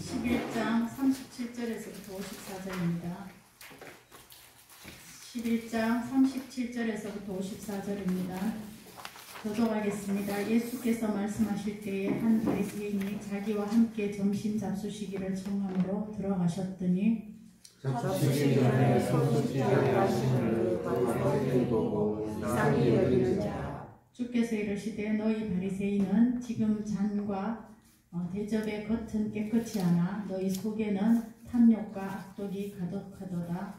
11장 37절에서부터 54절입니다. 11장 37절에서부터 54절입니다. 교독하겠습니다. 예수께서 말씀하실 때에 한 바리새인이 자기와 함께 점심 잡수시기를 청함으로 들어가셨더니 잡수시기 전에 손짓지 아니하시는 바리새인을 보고 이상히 여기는 자. 주께서 이르시되 너희 바리새인은 지금 잔과 대접의 겉은 깨끗이 하나 너희 속에는 탐욕과 악독이 가득하도다.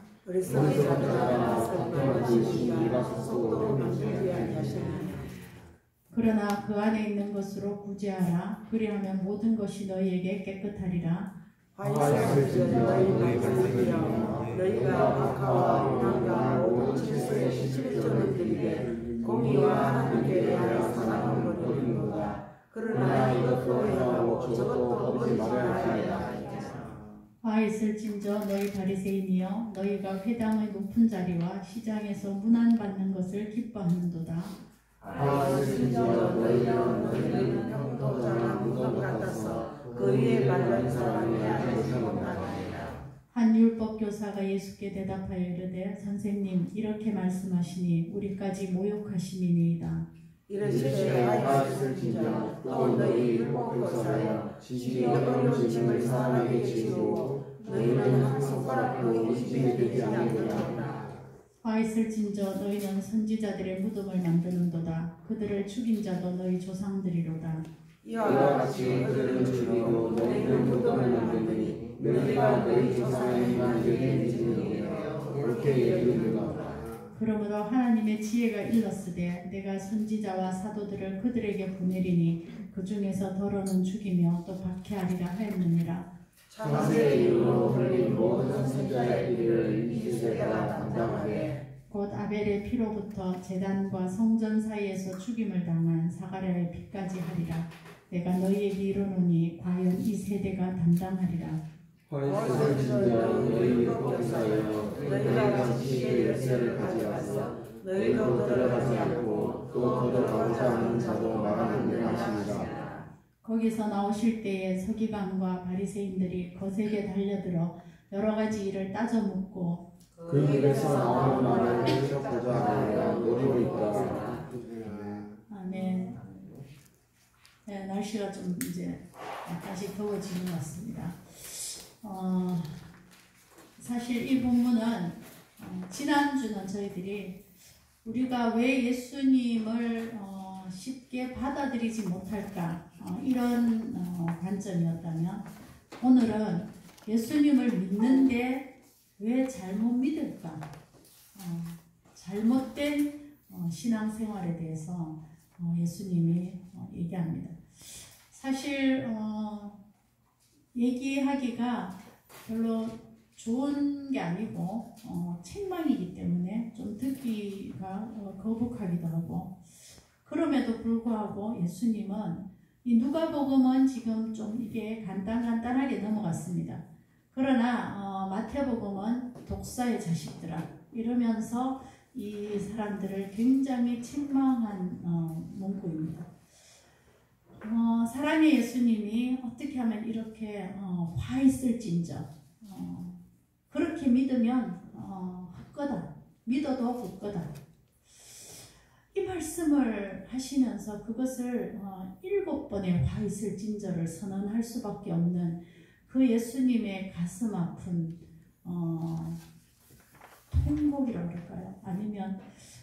그러나 그 안에 있는 것으로 구제하라. 그리하면 모든 것이 너희에게 깨끗하리라. 너희가 악화와 음란과 모든 질서에 실증을 들이되 공의와 하나님께 대하여 사랑을 버리는도다. 그러나 이것도 행하고 저것도 버리지 말아야 한다. 화 있을진저 너희 바리새인이여 너희가 회당의 높은 자리와 시장에서 문안받는 것을 기뻐하는도다. 화 있을진저 너희는 평도 잘난 무덤 같아서 그 위에 말른 사람이 앉지 못하느니라. 한 율법 교사가 예수께 대답하여 이르되 선생님 이렇게 말씀하시니 우리까지 모욕하심이니이다. 이르시되 화 있을진저 또 너희 율법 교사여 지식이 어려운 짐을 사람에게 지우고 너희는 한 손가락도 힘이 되지 않는다. 화 있을진저 너희는 선지자들의 무덤을 만드는도다. 그들을 죽인 자도 너희 조상들이로다. 이와 같이 그들은 죽이고 너희는 무덤을 만드니 너희가 너희 조상의 행한 일에 미치느니라. 옳게 여기는도다. 그러므로 하나님의 지혜가 일렀으되 내가 선지자와 사도들을 그들에게 보내리니 그 중에서 더러는 죽이며 또 박해하리라 하였느니라. 창세의 이후로 흘린 모든 선지자의 일을 이 세대가 담당하되 곧 아벨의 피로부터 제단과 성전 사이에서 죽임을 당한 사가랴의 피까지 하리라. 내가 너희에게 이르노니 과연 이 세대가 담당하리라. 화있을진저 너희 율법교사여 너희가 지식의 열쇠를 가져가서 너희도 들어가지 않고 또 들어가고자 하는 자도 말하는 하시니라. 거기서 나오실 때에 서기관과 바리새인들이 거세게 달려들어 여러 가지 일을 따져 묻고 그 입에서 나오는 말을 들으셨고자 하여 노리고 있다. 네, 날씨가 좀 이제 다시 더워지는 것 같습니다. 사실 이 본문은 지난주는 저희들이 우리가 왜 예수님을 쉽게 받아들이지 못할까 이런 관점이었다면 오늘은 예수님을 믿는데 왜 잘못 믿을까 잘못된 신앙생활에 대해서 예수님이 얘기합니다. 사실 얘기하기가 별로 좋은 게 아니고 책망이기 때문에 좀 듣기가 거북하기도 하고 그럼에도 불구하고 예수님은 이 누가복음은 지금 좀 이게 간단하게 넘어갔습니다. 그러나 마태복음은 독사의 자식들아 이러면서 이 사람들을 굉장히 책망한 문구입니다. 사랑의 예수님이 어떻게 하면 이렇게 화 있을진저 그렇게 믿으면 헛거다 믿어도 헛거다 이 말씀을 하시면서 그것을 7번의 화 있을진저를 선언할 수밖에 없는 그 예수님의 가슴 아픈 통곡이라고 할까요? 아니면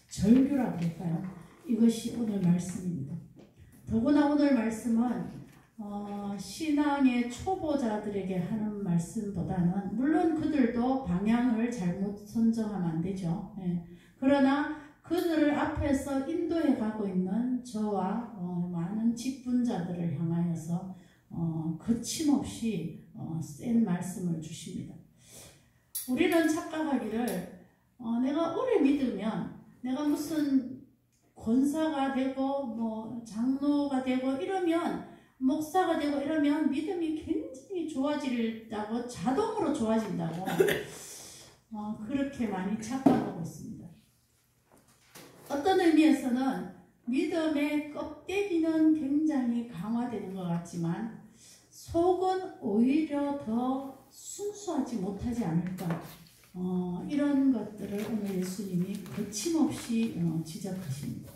절규라고 할까요? 이것이 오늘 말씀입니다. 더구나 오늘 말씀은 신앙의 초보자들에게 하는 말씀보다는 물론 그들도 방향을 잘못 선정하면 안 되죠. 예. 그러나 그들을 앞에서 인도해 가고 있는 저와 많은 직분자들을 향하여서 거침없이 센 말씀을 주십니다. 우리는 착각하기를 내가 오래 믿으면 내가 무슨 권사가 되고 뭐 장로가 되고 이러면 목사가 되고 이러면 믿음이 굉장히 좋아진다고 자동으로 좋아진다고 그렇게 많이 착각하고 있습니다. 어떤 의미에서는 믿음의 껍데기는 굉장히 강화되는 것 같지만 속은 오히려 더 순수하지 못하지 않을까. 이런 것들을 오늘 예수님이 거침없이 지적하십니다.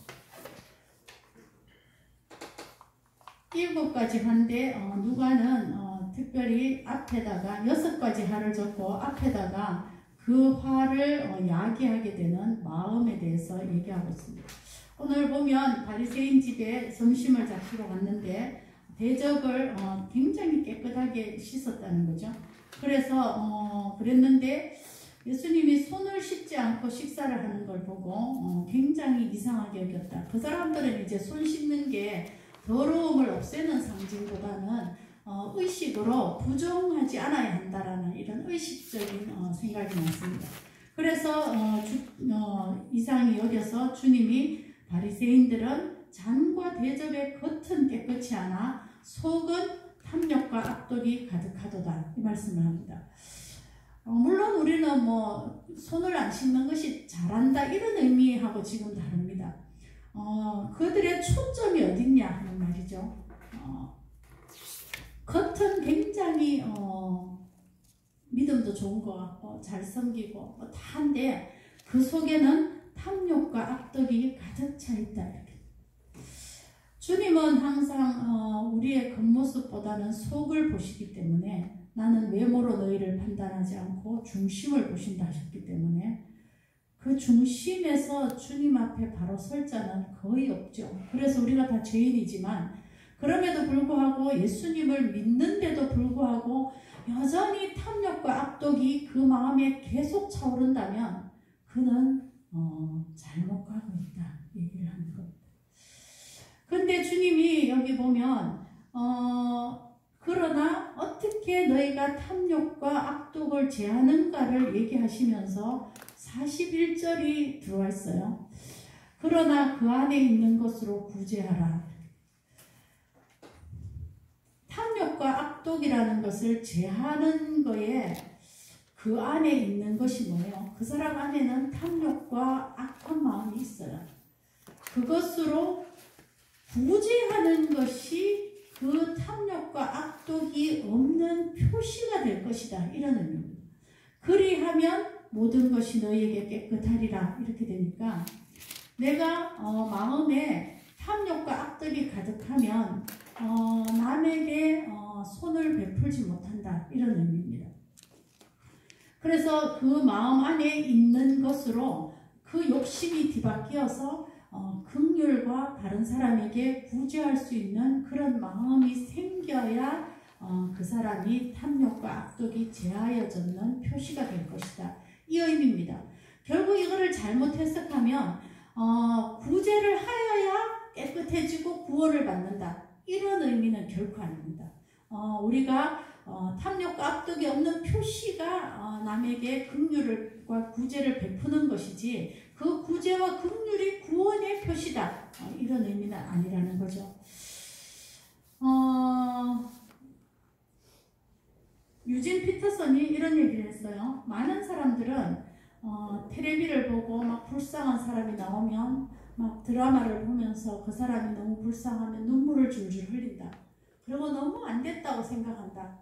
7가지 한데 누가는 특별히 앞에다가 6가지 화를 적고 앞에다가 그 화를 야기하게 되는 마음에 대해서 얘기하고 있습니다. 오늘 보면 바리새인 집에 점심을 잡수러 갔는데 대접을 굉장히 깨끗하게 씻었다는 거죠. 그래서 그랬는데 예수님이 손을 씻지 않고 식사를 하는 걸 보고 굉장히 이상하게 여겼다. 그 사람들은 이제 손 씻는 게 더러움을 없애는 상징보다는 의식으로 부정하지 않아야 한다라는 이런 의식적인 생각이 났습니다. 그래서 이상히 여겨서 주님이 바리새인들은 잔과 대접의 겉은 깨끗이 하나 속은 탐욕과 악독이 가득하도다, 이 말씀을 합니다. 물론 우리는 뭐 손을 안 씻는 것이 잘한다 이런 의미하고 지금 다릅니다. 그들의 초점이 어딨냐 하는 말이죠. 겉은 굉장히 믿음도 좋은 것 같고 잘 섬기고 뭐 다 한데 그 속에는 탐욕과 악독이 가득 차 있다, 이렇게. 주님은 항상 우리의 겉모습보다는 속을 보시기 때문에 나는 외모로 너희를 판단하지 않고 중심을 보신다 하셨기 때문에 그 중심에서 주님 앞에 바로 설 자는 거의 없죠. 그래서 우리가 다 죄인이지만 그럼에도 불구하고 예수님을 믿는데도 불구하고 여전히 탐욕과 악독이 그 마음에 계속 차오른다면 그는 잘못 가고 있다, 얘기를 하는 겁니다. 근데 주님이 여기 보면 그러나 어떻게 너희가 탐욕과 악독을 제하는가를 얘기하시면서 41절이 들어와 있어요. 그러나 그 안에 있는 것으로 구제하라. 탐욕과 악독이라는 것을 제하는 거에 그 안에 있는 것이 뭐예요? 그 사람 안에는 탐욕과 악한 마음이 있어요. 그것으로 구제하는 것이 그 탐욕과 악독이 없는 표시가 될 것이다, 이런 의미입니다. 그리하면 모든 것이 너희에게 깨끗하리라, 이렇게 되니까 내가 마음에 탐욕과 악독이 가득하면 남에게 손을 베풀지 못한다, 이런 의미입니다. 그래서 그 마음 안에 있는 것으로 그 욕심이 뒤바뀌어서 긍휼과 다른 사람에게 구제할 수 있는 그런 마음이 생겨야 그 사람이 탐욕과 악독이 제하여졌는 표시가 될 것이다, 이 의미입니다. 결국 이거를 잘못 해석하면 구제를 하여야 깨끗해지고 구원을 받는다, 이런 의미는 결코 아닙니다. 우리가 탐욕과 악독이 없는 표시가 남에게 긍휼과 구제를 베푸는 것이지 그 구제와 긍휼이 구원의 표시다, 이런 의미는 아니라는 거죠. 유진 피터슨이 이런 얘기를 했어요. 많은 사람들은 텔레비를 보고 막 불쌍한 사람이 나오면 막 드라마를 보면서 그 사람이 너무 불쌍하면 눈물을 줄줄 흘린다. 그리고 너무 안 됐다고 생각한다.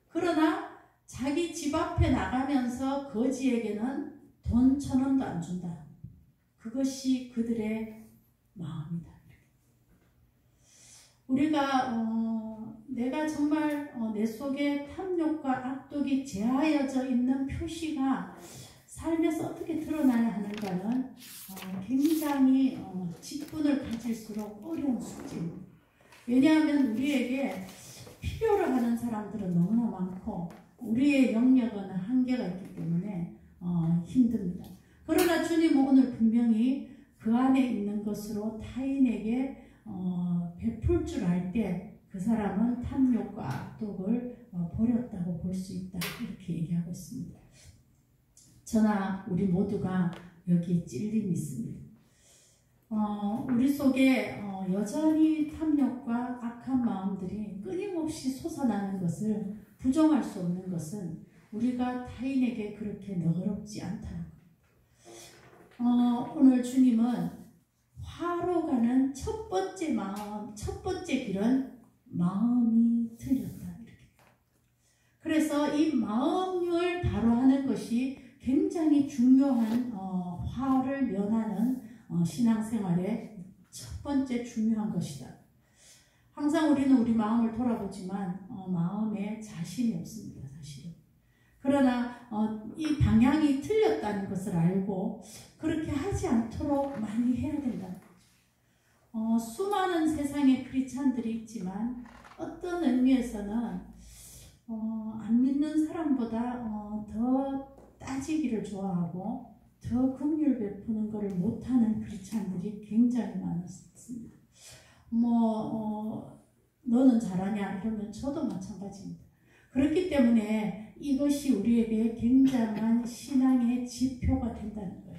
그러나 자기 집 앞에 나가면서 거지에게는 돈 1,000원도 안 준다. 그것이 그들의 마음이다. 우리가 내가 정말 내 속에 탐욕과 악독이 제하여져 있는 표시가 삶에서 어떻게 드러나야 하는가는 굉장히 직분을 가질수록 어려운 숙제입니다. 왜냐하면 우리에게 필요로 하는 사람들은 너무나 많고 우리의 영역은 한계가 있기 때문에 힘듭니다. 그러나 주님은 오늘 분명히 그 안에 있는 것으로 타인에게 베풀 줄 알 때 그 사람은 탐욕과 악독을 버렸다고 볼 수 있다, 이렇게 얘기하고 있습니다. 저나 우리 모두가 여기에 찔림이 있습니다. 우리 속에 여전히 탐욕과 악한 마음들이 끊임없이 솟아나는 것을 부정할 수 없는 것은 우리가 타인에게 그렇게 너그럽지 않다는 것. 오늘 주님은 화로 가는 첫 번째 마음, 첫 번째 길은 마음이 틀렸다. 이렇게. 그래서 이 마음을 바로 하는 것이 굉장히 중요한 화를 면하는 신앙생활의 첫 번째 중요한 것이다. 항상 우리는 우리 마음을 돌아보지만 마음에 자신이 없습니다. 사실은. 그러나 이 방향이 틀렸다는 것을 알고 그렇게 하지 않도록 많이 해야 된다는 거죠. 수많은 세상의 크리스찬들이 있지만 어떤 의미에서는 안 믿는 사람보다 더 따지기를 좋아하고 더 긍휼 베푸는 것을 못하는 크리스찬들이 굉장히 많았습니다. 너는 잘하냐 이러면 저도 마찬가지입니다. 그렇기 때문에 이것이 우리에게 굉장한 신앙의 지표가 된다는 거예요.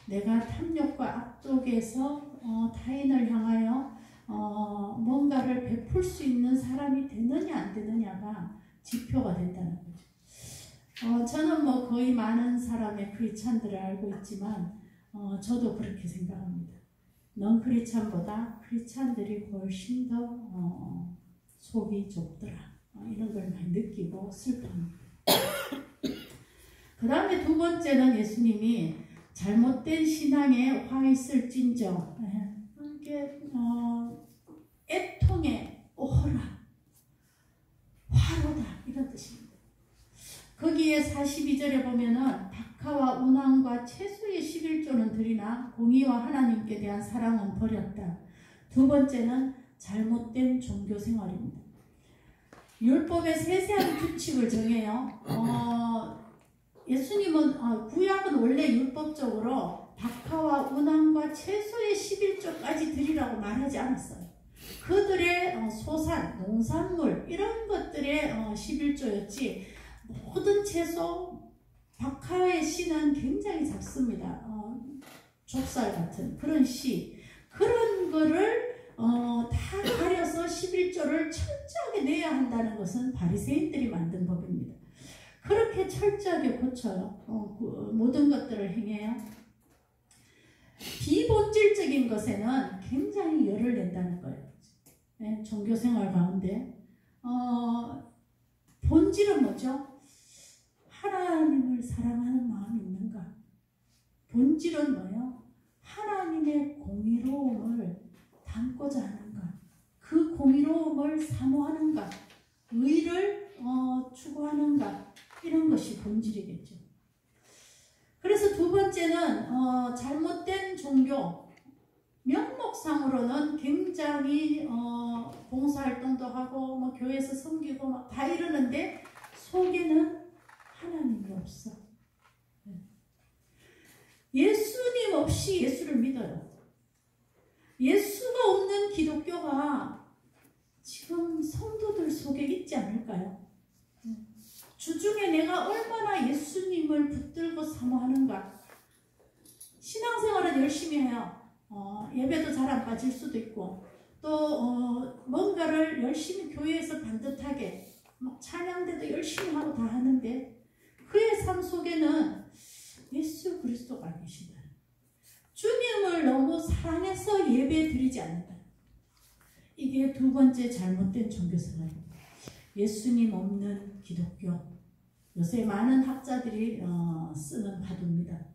내가 탐욕과 악독에서 타인을 향하여 뭔가를 베풀 수 있는 사람이 되느냐 안 되느냐가 지표가 된다는 거죠. 저는 거의 많은 사람의 크리스찬들을 알고 있지만 저도 그렇게 생각합니다. 넌 크리스찬보다 크리스찬들이 훨씬 더 속이 좁더라. 이런 걸 많이 느끼고 슬퍼합니다. 그 다음에 두 번째는 예수님이 잘못된 신앙에 화 있을진저 이게 애통에 오라 화로다 이런 뜻입니다. 거기에 42절에 보면은 박하와 운항과 채소의 11조는 드리나 공의와 하나님께 대한 사랑은 버렸다. 두 번째는 잘못된 종교생활입니다. 율법의 세세한 규칙을 정해요. 예수님은 구약은 원래 율법적으로 박하와 운항과 채소의 11조까지 드리라고 말하지 않았어요. 그들의 소산, 농산물 이런 것들의 11조였지 모든 채소, 박하의 씨는 굉장히 작습니다. 족살 같은 그런 씨 그런 거를 다 가려서 11조를 철저하게 내야 한다는 것은 바리새인들이 만든 법입니다. 그렇게 철저하게 고쳐요. 모든 것들을 행해요. 비본질적인 것에는 굉장히 열을 낸다는 거예요. 네, 종교생활 가운데 본질은 뭐죠? 하나님을 사랑하는 마음이 있는가? 본질은 뭐예요? 하나님의 공의로움을 담고자 하는가? 그 공의로움을 사모하는가? 의를 추구하는가? 이런 것이 본질이겠죠. 그래서 두 번째는 잘못된 종교. 명목상으로는 굉장히 봉사활동도 하고 교회에서 섬기고 다 이러는데 속에는 하나님이 없어. 예수님 없이 예수를 믿어요. 예수가 없는 기독교가 지금 성도들 속에 있지 않을까요? 주중에 내가 얼마나 예수님을 붙들고 사모하는가. 신앙생활은 열심히 해요. 예배도 잘 안 빠질 수도 있고 또 뭔가를 열심히 교회에서 반듯하게 찬양대도 열심히 하고 다 하는데 그의 삶 속에는 예수 그리스도가 계시다. 주님을 너무 사랑해서 예배 드리지 않는다. 이게 두 번째 잘못된 종교생활입니다. 예수님 없는 기독교. 요새 많은 학자들이 쓰는 화두입니다.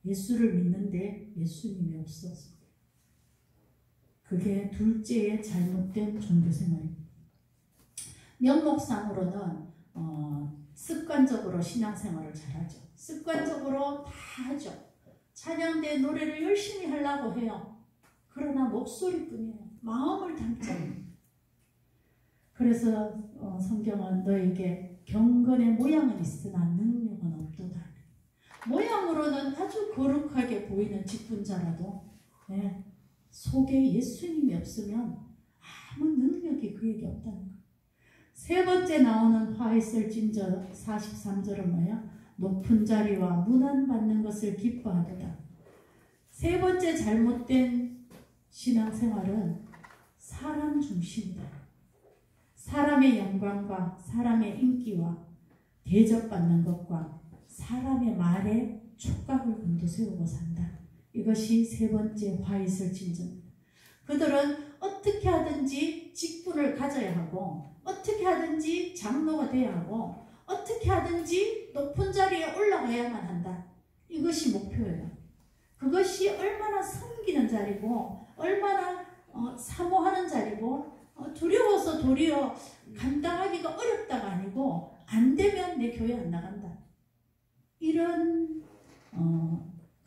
예수를 믿는데 예수님이 없어서. 그게 둘째의 잘못된 종교생활입니다. 면목상으로는 습관적으로 신앙생활을 잘하죠. 습관적으로 다 하죠. 찬양대 노래를 열심히 하려고 해요. 그러나 목소리뿐이에요. 마음을 담지 않아요. 그래서 성경은 너에게 경건의 모양은 있으나 능력은 없도다. 모양으로는 아주 거룩하게 보이는 직분자라도 속에 예수님이 없으면 아무 능력이 그에게 없다는 거예요. 세 번째 나오는 화 있을진저 43절은 뭐예요? 높은 자리와 문안받는 것을 기뻐하도다. 세 번째 잘못된 신앙생활은 사람 중심이다. 사람의 영광과 사람의 인기와 대접받는 것과 사람의 말에 촉각을 곤두세우고 산다. 이것이 세 번째 화 있을 진전입니다. 그들은 어떻게 하든지 직분을 가져야 하고 어떻게 하든지 장로가 돼야 하고 어떻게 하든지 높은 자리에 올라가야만 한다. 이것이 목표예요. 그것이 얼마나 섬기는 자리고 얼마나 사모하는 자리고 두려워서 도리어 감당하기가 어렵다가 아니고 안 되면 내 교회 안 나간다. 이런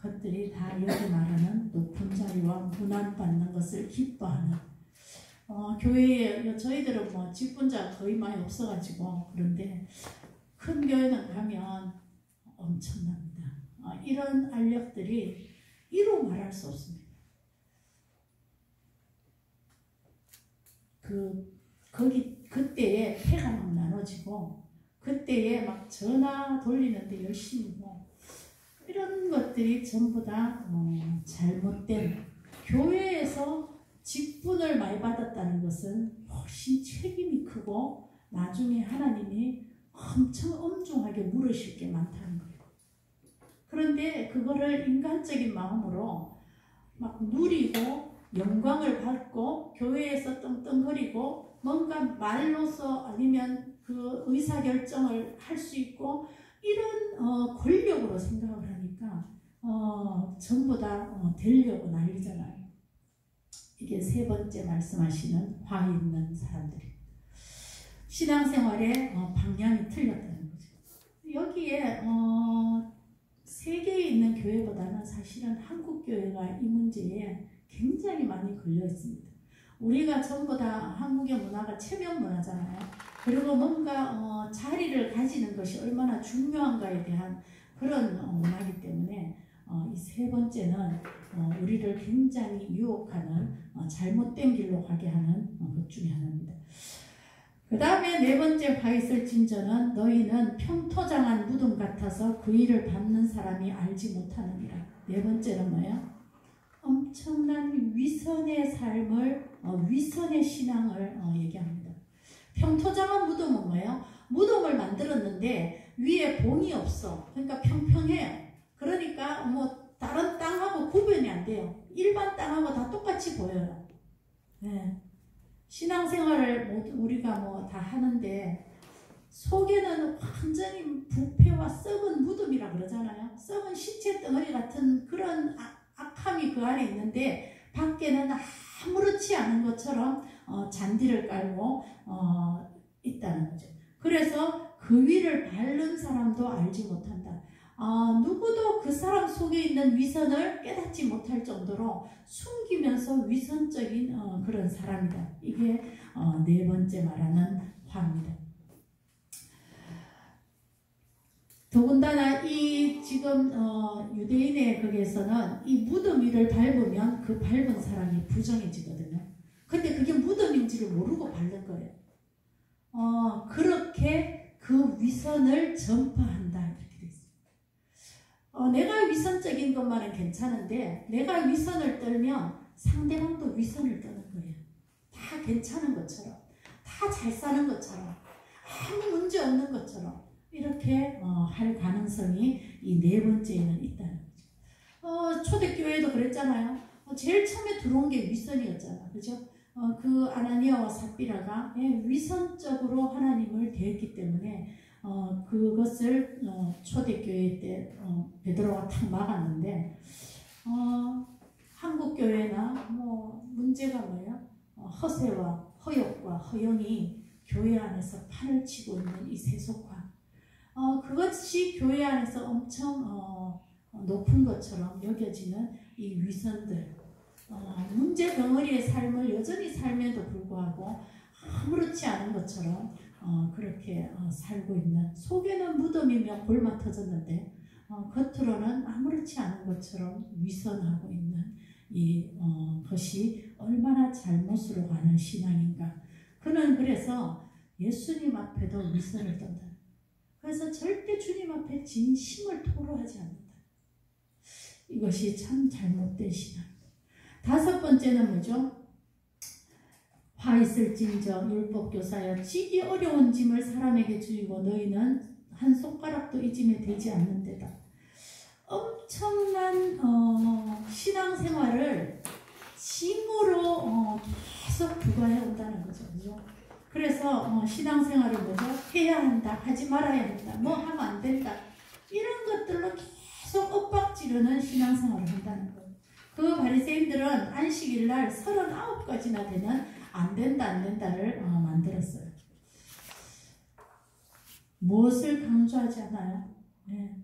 것들이 다 여기 말하는 높은 자리와 문안받는 것을 기뻐하는 교회에 저희들은 뭐 직분자가 거의 많이 없어가지고 그런데 큰 교회는 가면 엄청납니다. 이런 알력들이 이루 말할 수 없습니다. 그때에 패가 막 나눠지고 그때에 막 전화 돌리는데 열심히고 이런 것들이 전부 다 잘못된 교회에서 직분을 많이 받았다는 것은 훨씬 책임이 크고 나중에 하나님이 엄청 엄중하게 물으실 게 많다는 거예요. 그런데 그거를 인간적인 마음으로 막 누리고 영광을 받고 교회에서 떵떵거리고 뭔가 말로서 아니면 그 의사결정을 할 수 있고 이런 권력으로 생각을 하니까 전부 다 되려고 난리잖아요. 이게 세 번째 말씀하시는 화 있는 사람들이 신앙생활의 방향이 틀렸다는 거죠. 여기에 세계에 있는 교회보다는 사실은 한국 교회가 이 문제에 굉장히 많이 걸려 있습니다. 우리가 전부 다 한국의 문화가 체면 문화잖아요. 그리고 뭔가 자리를 가지는 것이 얼마나 중요한가에 대한 그런 문화이기 때문에 이 세 번째는 우리를 굉장히 유혹하는 잘못된 길로 가게 하는 것 중에 하나입니다. 그 다음에 네 번째 화 있을 진저는 너희는 평토장한 무덤 같아서 그 일을 받는 사람이 알지 못하느니라. 네 번째는 뭐예요? 엄청난 위선의 삶을 위선의 신앙을 얘기합니다. 평토장한 무덤은 뭐예요? 무덤을 만들었는데 위에 봉이 없어. 그러니까 평평해요. 그러니까 뭐 다른 땅하고 구분이 안 돼요. 일반 땅하고 다 똑같이 보여요. 네. 신앙생활을 우리가 뭐 다 하는데 속에는 완전히 부패와 썩은 무덤이라 그러잖아요. 썩은 시체 덩어리 같은 그런 악함이 그 안에 있는데 밖에는 아무렇지 않은 것처럼 잔디를 깔고 있다는 거죠. 그래서 그 위를 밟는 사람도 알지 못한다. 누구도 그 사람 속에 있는 위선을 깨닫지 못할 정도로 숨기면서 위선적인 그런 사람이다. 이게 네 번째 말하는 화입니다. 더군다나 이 지금 유대인의 거기에서는 이 무덤 위를 밟으면 그 밟은 사람이 부정해지거든요. 근데 그게 무덤인지를 모르고 밟는 거예요. 그렇게 그 위선을 전파한다 이렇게 돼 있어요. 내가 위선적인 것만은 괜찮은데 내가 위선을 떨면 상대방도 위선을 떠는 거예요. 다 괜찮은 것처럼, 다 잘 사는 것처럼, 아무 문제 없는 것처럼 이렇게 할 가능성이 이 네 번째에는 있다는 거죠. 초대교회도 그랬잖아요. 제일 처음에 들어온 게 위선이었잖아. 그죠? 그 아나니아와 삽비라가 위선적으로 하나님을 대했기 때문에 그것을 초대교회 때 베드로가 탁 막았는데 한국교회나 뭐 문제가 뭐예요? 허세와 허욕과 허영이 교회 안에서 판을 치고 있는 이 세속화 그것이 교회 안에서 엄청 높은 것처럼 여겨지는 이 위선들 문제 덩어리의 삶을 여전히 살면도 불구하고 아무렇지 않은 것처럼 그렇게 살고 있는 속에는 무덤이며 골마 터졌는데 겉으로는 아무렇지 않은 것처럼 위선하고 있는 이 것이 얼마나 잘못으로 가는 신앙인가. 그는 그래서 예수님 앞에도 위선을 떤다. 그래서 절대 주님 앞에 진심을 토로하지 않는다. 이것이 참 잘못된 신앙입니다. 다섯 번째는 뭐죠? 화 있을진저 율법교사여 지기 어려운 짐을 사람에게 주이고 너희는 한 손가락도 이 짐에 대지 않는데다. 엄청난 신앙생활을 짐으로 계속 부과해 온다는 거죠. 그죠? 그래서 신앙생활을 뭐죠? 해야 한다, 하지 말아야 한다, 뭐 하면 안 된다, 이런 것들로 계속 엇박지르는 신앙생활을 한다는 거예요. 그 바리새인들은 안식일날 39가지나 되는 안 된다를 만들었어요. 무엇을 강조하지 않아요? 네.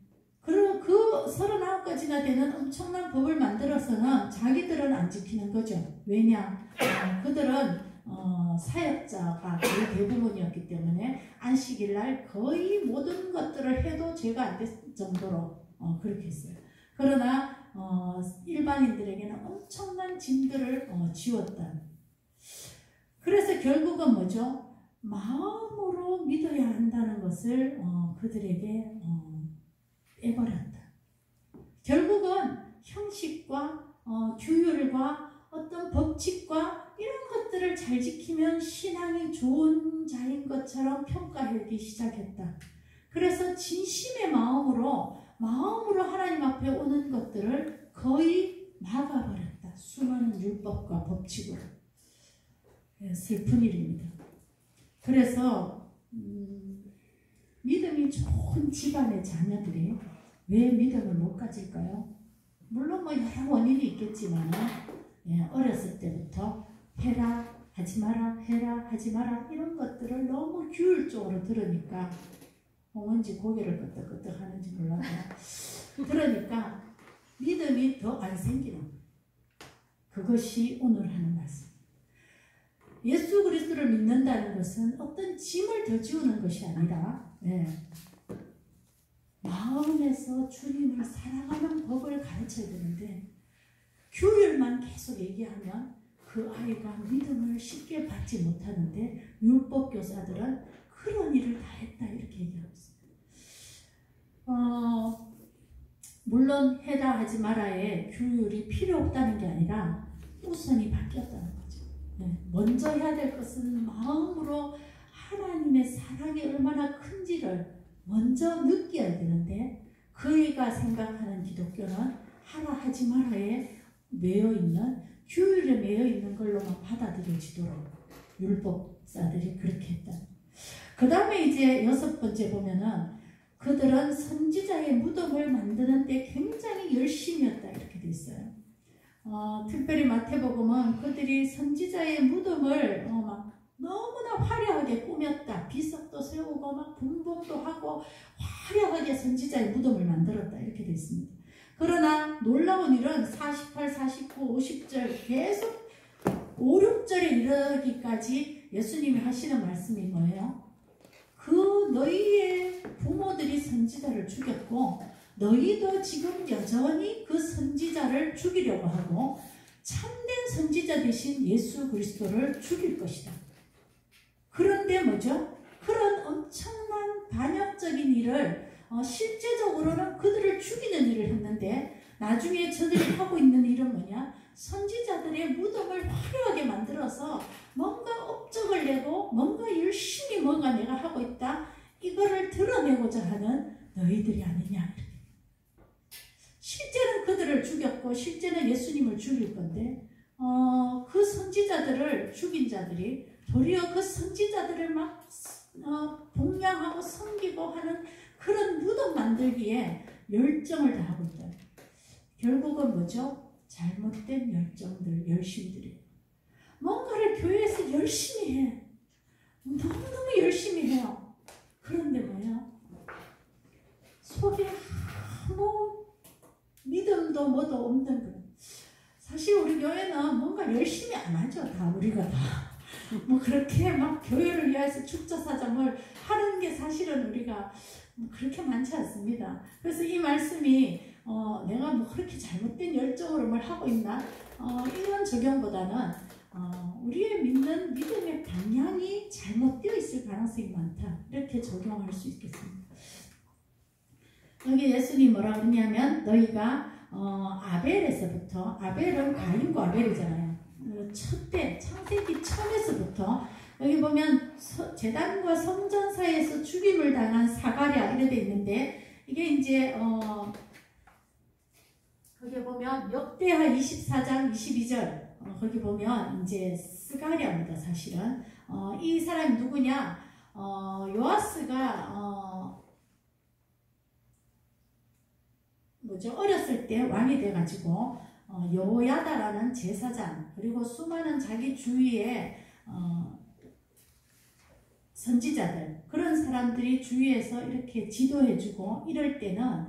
그리고 그 39가지나 되는 엄청난 법을 만들어서는 자기들은 안 지키는 거죠. 왜냐? 그들은 사역자가 거의 대부분이었기 때문에 안식일날 거의 모든 것들을 해도 죄가 안 될 정도로 그렇게 했어요. 그러나 일반인들에게는 엄청난 짐들을 지웠다. 그래서 결국은 뭐죠? 마음으로 믿어야 한다는 것을 그들에게 빼버렸다. 결국은 형식과 규율과 어떤 법칙과 이런 것들을 잘 지키면 신앙이 좋은 자인 것처럼 평가하기 시작했다. 그래서 진심의 마음으로 하나님 앞에 오는 것들을 거의 막아버렸다. 수많은 율법과 법칙으로. 슬픈 일입니다. 그래서 믿음이 좋은 집안의 자녀들이 왜 믿음을 못 가질까요? 물론 뭐 여러 원인이 있겠지만 어렸을 때부터 해라 하지 마라, 해라 하지 마라, 이런 것들을 너무 규율적으로 들으니까 왠지 고개를 끄덕끄덕 하는지 몰라도 그러니까 믿음이 더 안 생기는 거예요. 그것이 오늘 하는 말씀. 예수 그리스도를 믿는다는 것은 어떤 짐을 더 지우는 것이 아니라 마음에서 주님을 사랑하는 법을 가르쳐야 되는데, 규율만 계속 얘기하면 그 아이가 믿음을 쉽게 받지 못하는데, 율법 교사들은 그런 일을 다 했다 이렇게 얘기하고 있습니다. 물론 해라 하지 마라의 규율이 필요 없다는 게 아니라 우선이 바뀌었다는 거죠. 먼저 해야 될 것은 마음으로 하나님의 사랑이 얼마나 큰지를 먼저 느껴야 되는데, 그이가 생각하는 기독교는 하라 하지 마라에 매여있는, 규율에 매여있는 걸로만 받아들여지도록 율법사들이 그렇게 했다. 그 다음에 이제 6번째 보면은 그들은 선지자의 무덤을 만드는데 굉장히 열심이었다 이렇게 돼 있어요. 특별히 마태복음은 그들이 선지자의 무덤을 막 너무나 화려하게 꾸몄다. 비석도 세우고 막 분봉도 하고 화려하게 선지자의 무덤을 만들었다 이렇게 돼 있습니다. 그러나 놀라운 일은 48, 49, 50절 계속 5, 6절에 이르기까지 예수님이 하시는 말씀이 뭐예요? 그 너희의 부모들이 선지자를 죽였고 너희도 지금 여전히 그 선지자를 죽이려고 하고 참된 선지자 대신 예수 그리스도를 죽일 것이다. 그런데 뭐죠? 그런 엄청난 반역적인 일을 실제적으로는 그들을 죽이는 일을 했는데, 나중에 저들이 하고 있는 일은 뭐냐? 선지자들의 무덤을 화려하게 만들어서 뭔가 업적을 내고 뭔가 열심히 뭔가 내가 하고 있다, 이거를 드러내고자 하는 너희들이 아니냐. 실제는 그들을 죽였고 실제는 예수님을 죽일 건데 그 선지자들을 죽인 자들이 도리어 그 선지자들을 막 봉양하고 섬기고 하는 그런 무덤 만들기에 열정을 다하고 있다. 결국은 뭐죠? 잘못된 열정들, 열심들이. 뭔가를 교회에서 열심히 해. 너무너무 열심히 해요. 그런데 뭐야? 속에 아무 믿음도 뭐도 없는 거. 사실 우리 교회는 뭔가 열심히 안 하죠. 다 우리가 다. 뭐 그렇게 막 교회를 위해서 축제사정을 하는 게 사실은 우리가 뭐 그렇게 많지 않습니다. 그래서 이 말씀이 내가 뭐 그렇게 잘못된 열정으로 뭘 하고 있나 이런 적용보다는 우리의 믿는 믿음의 방향이 잘못되어 있을 가능성이 많다, 이렇게 적용할 수 있겠습니다. 여기 예수님이 뭐라고 했냐면 너희가 아벨에서부터, 아벨은 가인과 아벨이잖아요. 첫때 창세기 처음에서부터 여기 보면 제단과 성전 사이에서 죽임을 당한 사가랴 이래 돼 있는데, 이게 이제 거기에 보면 역대하 24장 22절 거기 보면 이제 스가랴입니다. 사실은 이 사람이 누구냐? 요아스가 어렸을 때 왕이 돼가지고 여호야다라는 제사장 그리고 수많은 자기 주위에 선지자들 그런 사람들이 주위에서 이렇게 지도해주고 이럴 때는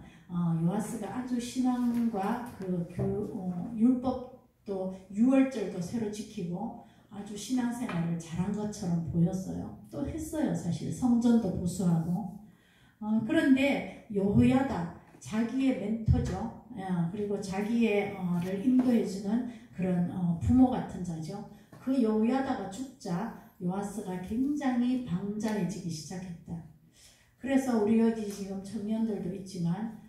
요아스가 아주 신앙과 율법도 유월절도 새로 지키고 아주 신앙생활을 잘한 것처럼 보였어요. 또 했어요. 사실 성전도 보수하고 그런데 여호야다 자기의 멘토죠. 그리고 자기를 인도해주는 그런 부모 같은 자죠. 그 여호야다가 죽자 요아스가 굉장히 방자해지기 시작했다. 그래서 우리 여기 지금 청년들도 있지만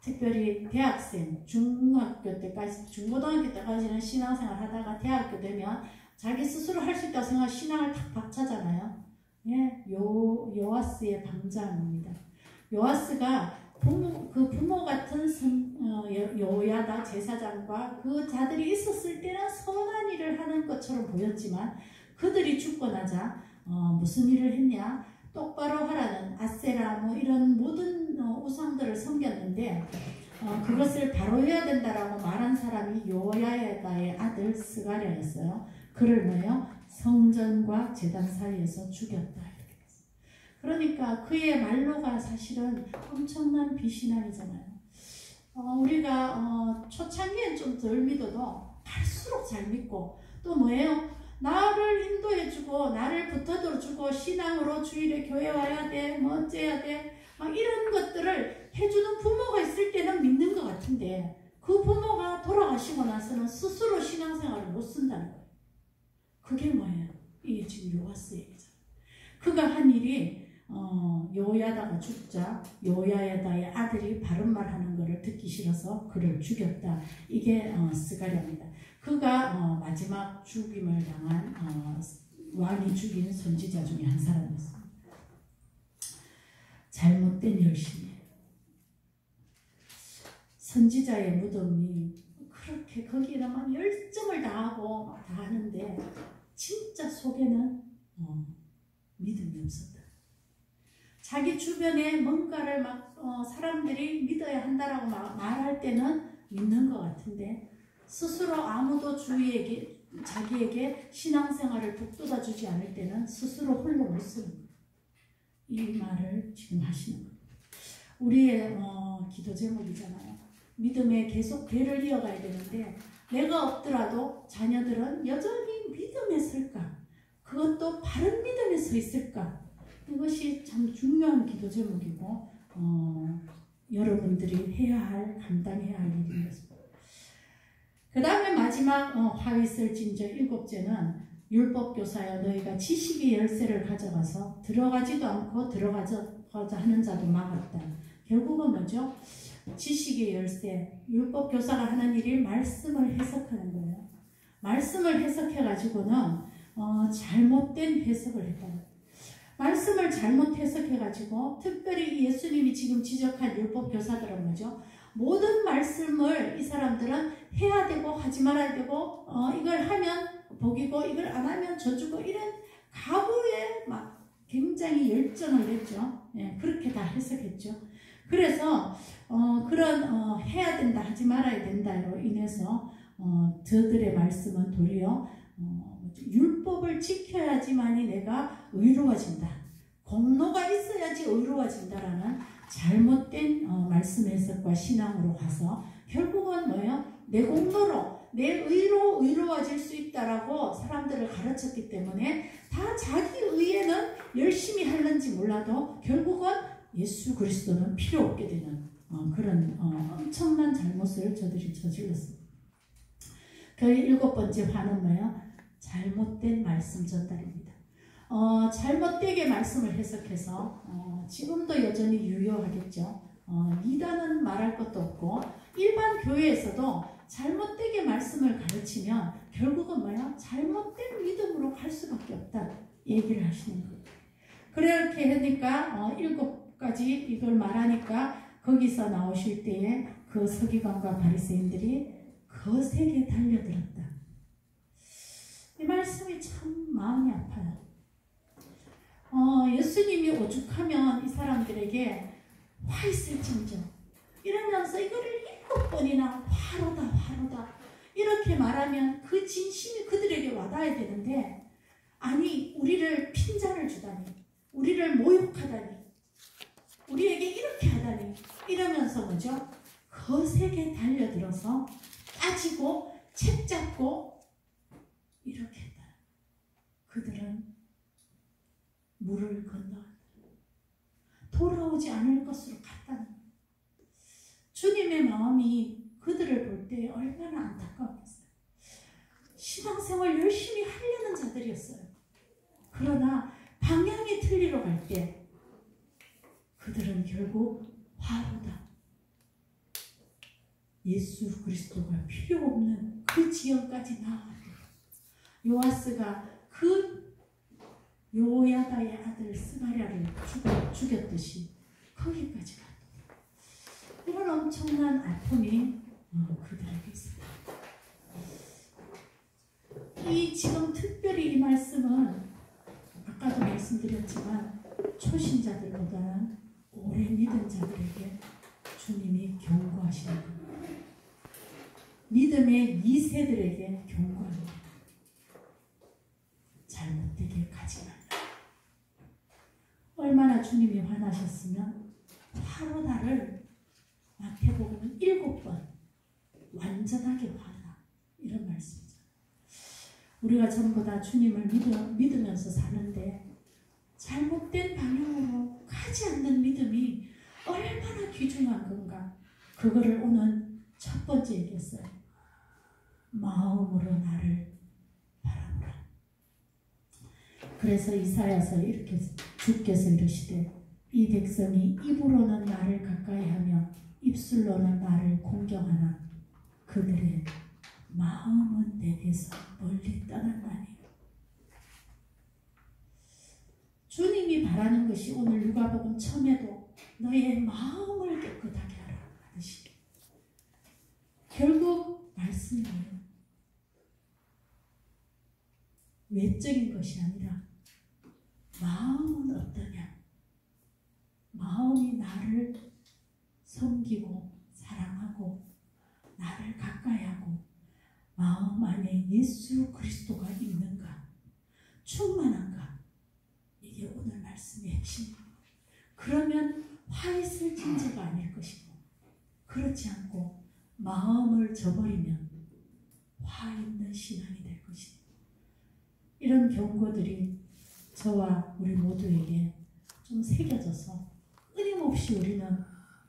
특별히 대학생, 중학교 때까지, 중고등학교 때까지는 신앙생활 하다가 대학교 되면 자기 스스로 할 수 있다고 생각하고 신앙을 탁 박차잖아요. 예, 요아스의 방장입니다. 요아스가 부모 같은 여호야다 제사장과 그 자들이 있었을 때는 선한 일을 하는 것처럼 보였지만 그들이 죽고 나자 무슨 일을 했냐? 똑바로 하라는 아세라 이런 모든 우상들을 섬겼는데 그것을 바로 해야 된다라고 말한 사람이 여호야다의 아들 스가랴였어요. 그를 성전과 제단 사이에서 죽였다. 그러니까 그의 말로가 사실은 엄청난 비신앙이잖아요. 우리가 초창기엔 좀 덜 믿어도 갈수록 잘 믿고 또 나를 인도해주고 나를 붙들어주고 신앙으로 주일에 교회 와야 돼, 어째야 돼 이런 것들을 해주는 부모가 있을 때는 믿는 것 같은데 그 부모가 돌아가시고 나서는 스스로 신앙생활을 못 쓴다는 거예요. 그게 뭐예요? 이게 지금 요아스 얘기잖아요. 그가 한 일이 여호야다가 죽자 여호야다의 아들이 바른말 하는 것을 듣기 싫어서 그를 죽였다. 이게 스가랴입니다. 그가 마지막 죽임을 당한 왕이 죽인 선지자 중에 한 사람이었습니다. 잘못된 열심이에요. 선지자의 무덤이 그렇게 거기에만 열정을 다하고 다 하는데 진짜 속에는 믿음이 없었다. 자기 주변에 뭔가를 사람들이 믿어야 한다라고 말할 때는 믿는 것 같은데 스스로 아무도 자기에게 신앙생활을 북돋아주지 않을 때는 스스로 홀로 못 쓰는 거예요. 이 말을 지금 하시는 거예요. 우리의 기도 제목이잖아요. 믿음에 계속 배를 이어가야 되는데 내가 없더라도 자녀들은 여전히 믿음에 설까? 그것도 바른 믿음에 서 있을까? 이것이 참 중요한 기도 제목이고 여러분들이 감당해야 할 일입니다. 그 다음에 마지막 화위설진저 7제는 율법교사여 너희가 지식의 열쇠를 가져가서 들어가지도 않고 들어가자 하는 자도 막았다. 결국은 뭐죠? 지식의 열쇠, 율법교사가 하는 일이 말씀을 해석하는 거예요. 말씀을 해석해가지고는 잘못된 해석을 했다. 말씀을 잘못 해석해가지고 특별히 예수님이 지금 지적한 율법교사들은 뭐죠? 모든 말씀을 이 사람들은 해야 되고 하지 말아야 되고 이걸 하면 복이고 이걸 안 하면 저주고 이런 가부에 굉장히 열정을 냈죠. 예, 그렇게 다 해석했죠. 그래서 그런 해야 된다 하지 말아야 된다로 인해서 저들의 말씀은 도리어 율법을 지켜야지만이 내가 의로워진다. 공로가 있어야지 의로워진다라는 잘못된 말씀 해석과 신앙으로 가서 결국은 내 공로로 내 의로 의로워질 수 있다라고 사람들을 가르쳤기 때문에 다 자기 의에는 열심히 하는지 몰라도 결국은 예수 그리스도는 필요 없게 되는 그런 엄청난 잘못을 저들이 저질렀습니다. 그 7번째 화는 잘못된 말씀 전달입니다. 잘못되게 말씀을 해석해서 지금도 여전히 유효하겠죠. 이단은 말할 것도 없고 일반 교회에서도 잘못되게 말씀을 가르치면 결국은 잘못된 믿음으로 갈 수밖에 없다 얘기를 하시는 거예요. 그렇게 하니까 7가지 이걸 말하니까 거기서 나오실 때에 그 서기관과 바리새인들이 거세게 달려들었다. 이 말씀이 참 마음이 아파요. 예수님이 오죽하면 이 사람들에게 화 있을진저 이러면서 이거를 7번이나 화로다 이렇게 말하면 그 진심이 그들에게 와닿아야 되는데, 아니 우리를 핀잔을 주다니, 우리를 모욕하다니, 우리에게 이렇게 하다니 이러면서 뭐죠? 거세게 달려들어서 따지고 책잡고 이렇게 했다. 그들은 물을 건너갔다. 돌아오지 않을 것으로 갔다는 거예요. 주님의 마음이 그들을 볼 때 얼마나 안타까웠겠어요. 신앙생활 열심히 하려는 자들이었어요. 그러나 방향이 틀리러 갈 때 그들은 결국 화로다, 예수 그리스도가 필요 없는 그 지역까지 나아갔다. 요아스가 그 요야다의 아들 스가랴를 죽였듯이 거기까지 갔다. 이런 엄청난 아픔이 그들에게 있습니다. 이 지금 특별히 이 말씀은 아까도 말씀드렸지만 초신자들보다는 오래 믿은 자들에게 주님이 경고하시는 겁니다. 믿음의 2세들에게 경고합니다. 잘못되게 가지 말라. 얼마나 주님이 화나셨으면 화로다를 마태복음은 7번 완전하게 화나, 이런 말씀이죠. 우리가 전부 다 주님을 믿으면서 사는데 잘못된 방향으로 가지 않는 믿음이 얼마나 귀중한 건가, 그거를 오늘 첫 번째 얘기했어요. 마음으로 나를 바라보라. 그래서 이사야서 이렇게 주께서 이르시되 이 백성이 입으로는 나를 가까이하며 입술로는 나를 공경하나 그들의 마음은 내게서 멀리 떠났나니. 주님이 바라는 것이 오늘 누가복음 처음에도 너의 마음을 깨끗하게 하라 하듯이 결국 말씀이에요. 외적인 것이 아니라 마음은 어떠냐. 마음이 나를 섬기고 사랑하고 나를 가까이하고 마음 안에 예수 그리스도가 있는가, 충만한가, 이게 오늘 말씀의 핵심입니다. 그러면 화 있을 진저가 아닐 것이고, 그렇지 않고 마음을 저버리면 화 있는 신앙이 될 것입니다. 이런 경고들이 저와 우리 모두에게 좀 새겨져서 끊임없이 우리는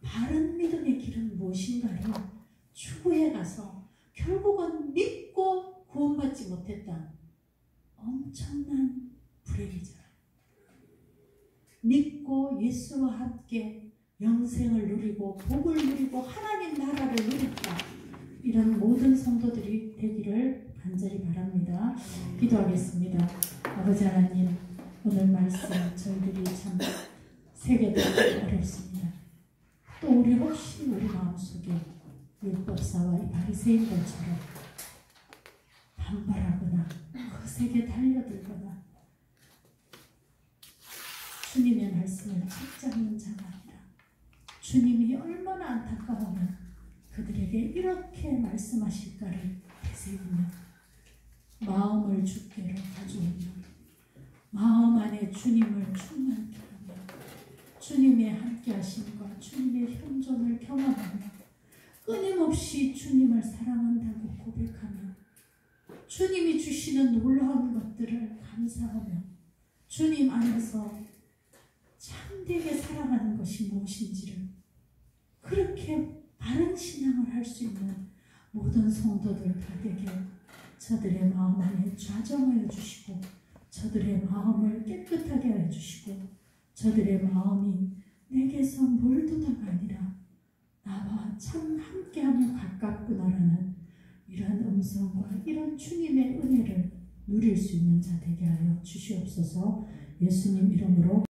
바른 믿음의 길은 무엇인가를 추구해 가서 결국은 믿고 구원받지 못했다. 엄청난 불행이잖아요. 믿고 예수와 함께 영생을 누리고 복을 누리고 하나님 나라를 누렸다. 이런 모든 성도들이 되기를 간절히 바랍니다. 기도하겠습니다. 아버지 하나님, 오늘 말씀 저희들이 참 새겨들기 어렵습니다. 또 우리 혹시 우리 마음속에 율법사와 이 바리새인들처럼 반발하거나 거세게 달려들거나 주님의 말씀을 책잡는 자가 아니라 주님이 얼마나 안타까우면 그들에게 이렇게 말씀하실까를 되새기며 마음을 주께로 가져오며 마음 안에 주님을 충만케 하며 주님의 함께하심과 주님의 현존을 경험하며 끊임없이 주님을 사랑한다고 고백하며 주님이 주시는 놀라운 것들을 감사하며 주님 안에서 참되게 살아가는 것이 무엇인지를 그렇게 바른 신앙을 할 수 있는 모든 성도들 다 되게 저들의 마음 안에 좌정하여 주시고 저들의 마음을 깨끗하게 하여 주시고 저들의 마음이 내게서 멀도다가 아니라 나와 참 함께하며 가깝구나라는 이런 음성과 이런 주님의 은혜를 누릴 수 있는 자 되게 하여 주시옵소서. 예수님 이름으로